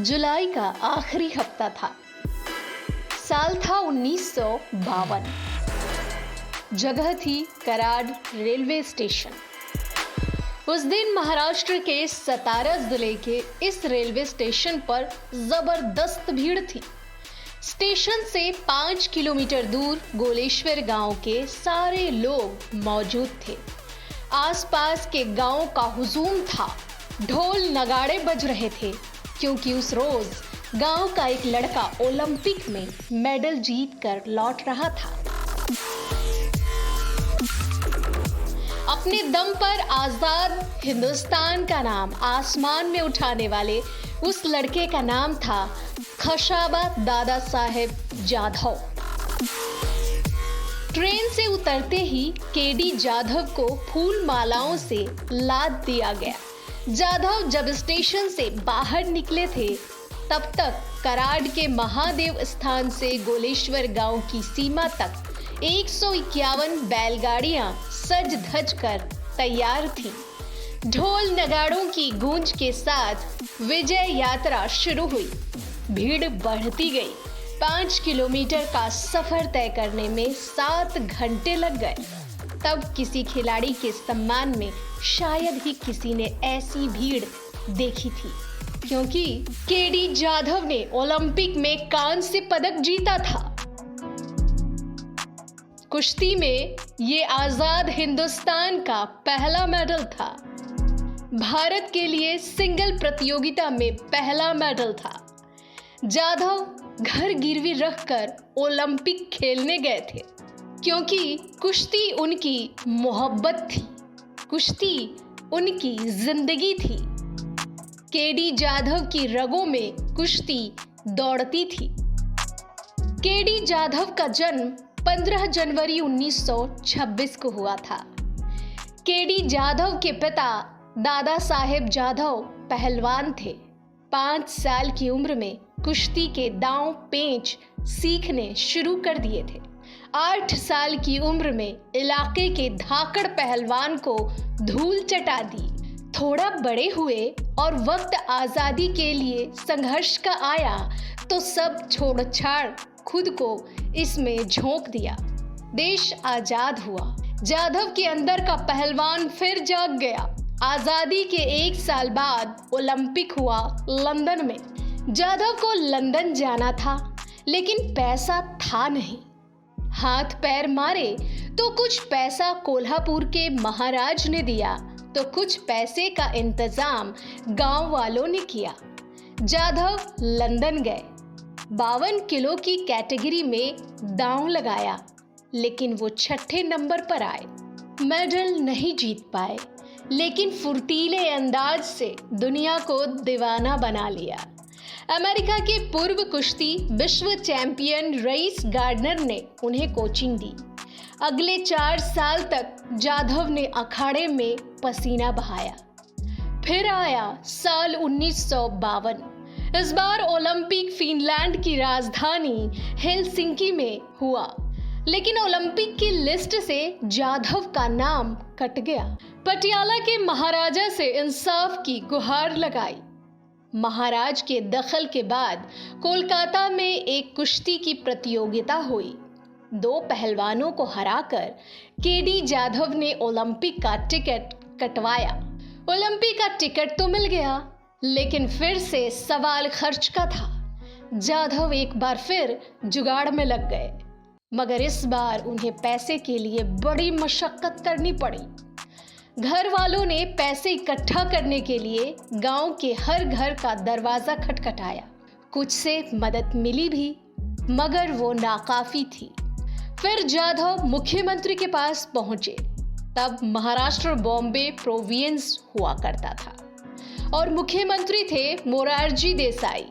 जुलाई का आखिरी हफ्ता था। साल था 1952। जगह थी कराड रेलवे स्टेशन। उस दिन महाराष्ट्र के सतारा जिले के इस रेलवे स्टेशन पर जबरदस्त भीड़ थी। स्टेशन से 5 किलोमीटर दूर गोलेश्वर गांव के सारे लोग मौजूद थे। आसपास के गांव का हुजूम था। ढोल नगाड़े बज रहे थे क्योंकि उस रोज गांव का एक लड़का ओलंपिक में मेडल जीत कर लौट रहा था। अपने दम पर आजाद हिंदुस्तान का नाम आसमान में उठाने वाले उस लड़के का नाम था खशाबा दादा साहेब जाधव। ट्रेन से उतरते ही केडी जाधव को फूल मालाओं से लाद दिया गया। जाधव जब स्टेशन से बाहर निकले थे तब तक कराड के महादेव स्थान से गोलेश्वर गांव की सीमा तक 151 बैलगाड़ियां सज धज कर तैयार थीं। ढोल नगाड़ों की गूंज के साथ विजय यात्रा शुरू हुई। भीड़ बढ़ती गई। 5 किलोमीटर का सफर तय करने में 7 घंटे लग गए। तब किसी खिलाड़ी के सम्मान में शायद ही किसी ने ऐसी भीड़ देखी थी, क्योंकि केडी जाधव ने ओलंपिक में कांस्य पदक जीता था। कुश्ती में ये आजाद हिंदुस्तान का पहला मेडल था। भारत के लिए सिंगल प्रतियोगिता में पहला मेडल था। जाधव घर गिरवी रखकर ओलंपिक खेलने गए थे, क्योंकि कुश्ती उनकी मोहब्बत थी। कुश्ती उनकी जिंदगी थी। केडी जाधव की रगों में कुश्ती दौड़ती थी। केडी जाधव का जन्म 15 जनवरी 1926 को हुआ था। केडी जाधव के पिता दादा साहेब जाधव पहलवान थे। 5 साल की उम्र में कुश्ती के दांव पेंच सीखने शुरू कर दिए थे। 8 साल की उम्र में इलाके के धाकड़ पहलवान को धूल चटा दी। थोड़ा बड़े हुए और वक्त आजादी के लिए संघर्ष का आया तो सब छोड़ छाड़ खुद को इसमें झोंक दिया। देश आजाद हुआ। जाधव के अंदर का पहलवान फिर जाग गया। आजादी के 1 साल बाद ओलंपिक हुआ लंदन में। जाधव को लंदन जाना था, लेकिन पैसा था नहीं। हाथ पैर मारे तो कुछ पैसा कोल्हापुर के महाराज ने दिया, तो कुछ पैसे का इंतजाम गांव वालों ने किया। जाधव लंदन गए। 52 किलो की कैटेगरी में दांव लगाया, लेकिन वो 6ठे नंबर पर आए। मेडल नहीं जीत पाए, लेकिन फुर्तीले अंदाज से दुनिया को दीवाना बना लिया। अमेरिका के पूर्व कुश्ती विश्व चैंपियन रईस गार्डनर ने उन्हें कोचिंग दी। अगले 4 साल तक जाधव ने अखाड़े में पसीना बहाया। फिर आया साल 1952। इस बार ओलंपिक फिनलैंड की राजधानी हेलसिंकी में हुआ, लेकिन ओलंपिक की लिस्ट से जाधव का नाम कट गया। पटियाला के महाराजा से इंसाफ की गुहार लगाई। महाराज के दखल के बाद कोलकाता में एक कुश्ती की प्रतियोगिता हुई। 2 पहलवानों को हराकर केडी जाधव ने ओलंपिक का टिकट कटवाया। ओलंपिक का टिकट तो मिल गया, लेकिन फिर से सवाल खर्च का था। जाधव एक बार फिर जुगाड़ में लग गए, मगर इस बार उन्हें पैसे के लिए बड़ी मशक्कत करनी पड़ी। घर वालों ने पैसे इकट्ठा करने के लिए गांव के हर घर का दरवाजा खटखटाया। कुछ से मदद मिली भी, मगर वो नाकाफी थी। फिर जाधव मुख्यमंत्री के पास पहुंचे। तब महाराष्ट्र बॉम्बे प्रोविंस हुआ करता था और मुख्यमंत्री थे मोरारजी देसाई।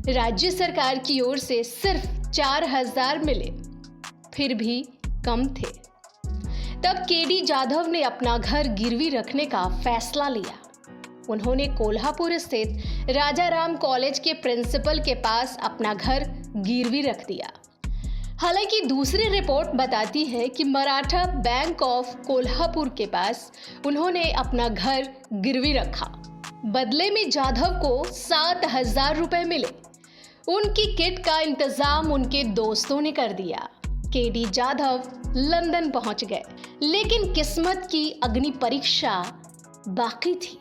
राज्य सरकार की ओर से सिर्फ 4000 मिले, फिर भी कम थे। तब केडी जाधव ने अपना घर गिरवी रखने का फैसला लिया। उन्होंने कोल्हापुर स्थित राजाराम कॉलेज के प्रिंसिपल के पास अपना घर गिरवी रख दिया। हालांकि दूसरी रिपोर्ट बताती है कि मराठा बैंक ऑफ कोल्हापुर के पास उन्होंने अपना घर गिरवी रखा। बदले में जाधव को 7,000 रुपए मिले। उनकी किट का इंतजाम उनके दोस्तों ने कर दिया। केडी जाधव लंदन पहुंच गए, लेकिन किस्मत की अग्नि परीक्षा बाकी थी।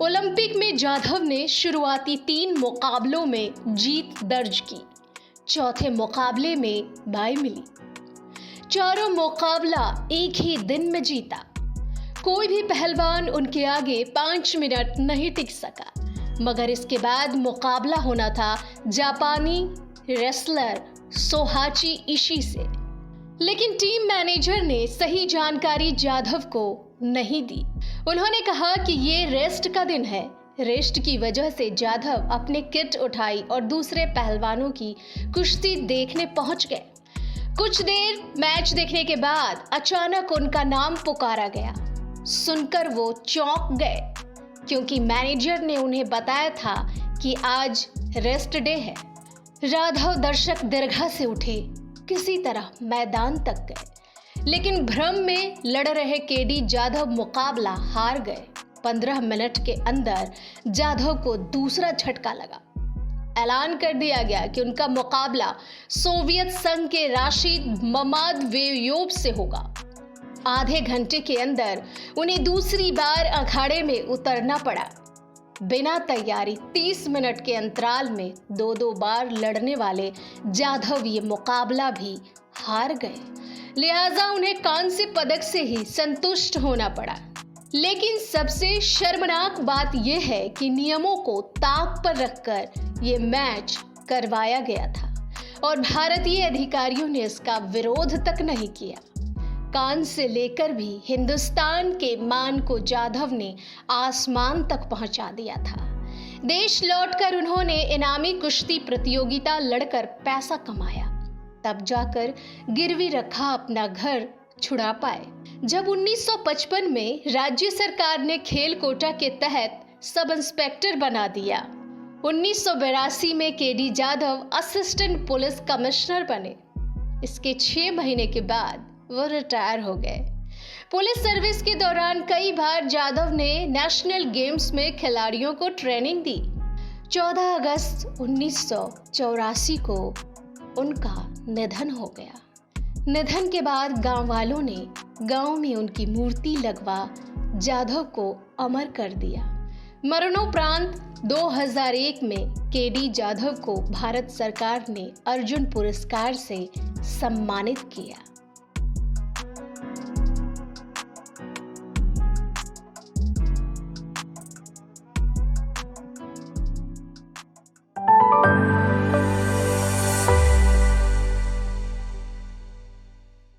ओलंपिक में जाधव ने शुरुआती 3 मुकाबलों में जीत दर्ज की। चौथे मुकाबले में बाई मिली। चारों मुकाबला एक ही दिन में जीता। कोई भी पहलवान उनके आगे 5 मिनट नहीं टिक सका। मगर इसके बाद मुकाबला होना था जापानी रेसलर सोहाची इशी से। लेकिन टीम मैनेजर ने सही जानकारी जाधव को नहीं दी। उन्होंने कहा कि ये रेस्ट का दिन है। रेस्ट की वजह से जाधव अपने किट उठाई और दूसरे पहलवानों की कुश्ती देखने पहुंच गए। कुछ देर मैच देखने के बाद अचानक उनका नाम पुकारा गया। सुनकर वो चौंक गए, क्योंकि मैनेजर ने उन्हें बताया था कि आज रेस्ट डे है। राघव दर्शक दीर्घा से उठे, किसी तरह मैदान तक गए, लेकिन भ्रम में लड़ रहे केडी जाधव मुकाबला हार गए। 15 मिनट के अंदर जाधव को दूसरा झटका लगा। ऐलान कर दिया गया कि उनका मुकाबला सोवियत संघ के राशिद ममादवेयोव से होगा। आधे घंटे के अंदर उन्हें दूसरी बार अखाड़े में उतरना पड़ा। बिना तैयारी 30 मिनट के अंतराल में 2-2 बार लड़ने वाले जाधव ये मुकाबला भी हार गए। लिहाजा उन्हें कांस्य पदक से ही संतुष्ट होना पड़ा। लेकिन सबसे शर्मनाक बात यह है कि नियमों को ताक पर रखकर ये मैच करवाया गया था और भारतीय अधिकारियों ने इसका विरोध तक नहीं किया। कान से लेकर भी हिंदुस्तान के मान को जाधव ने आसमान तक पहुंचा दिया था। देश लौटकर उन्होंने इनामी कुश्ती प्रतियोगिता लड़कर पैसा कमाया। तब जाकर गिरवी रखा अपना घर छुड़ा पाए। जब 1955 में राज्य सरकार ने खेल कोटा के तहत सब इंस्पेक्टर बना दिया। 1982 में KD Jadhav assistant police commissioner बने। इसके 6 महीने के बाद वो रिटायर हो गए। पुलिस सर्विस के दौरान कई बार जाधव ने नेशनल गेम्स में खिलाड़ियों को ट्रेनिंग दी। 14 अगस्त 1984 को उनका निधन हो गया। निधन के बाद गांव वालों ने गांव में उनकी मूर्ति लगवा जाधव को अमर कर दिया। मरणोपरांत 2001 में केडी जाधव को भारत सरकार ने अर्जुन पुरस्कार से सम्मानित किया।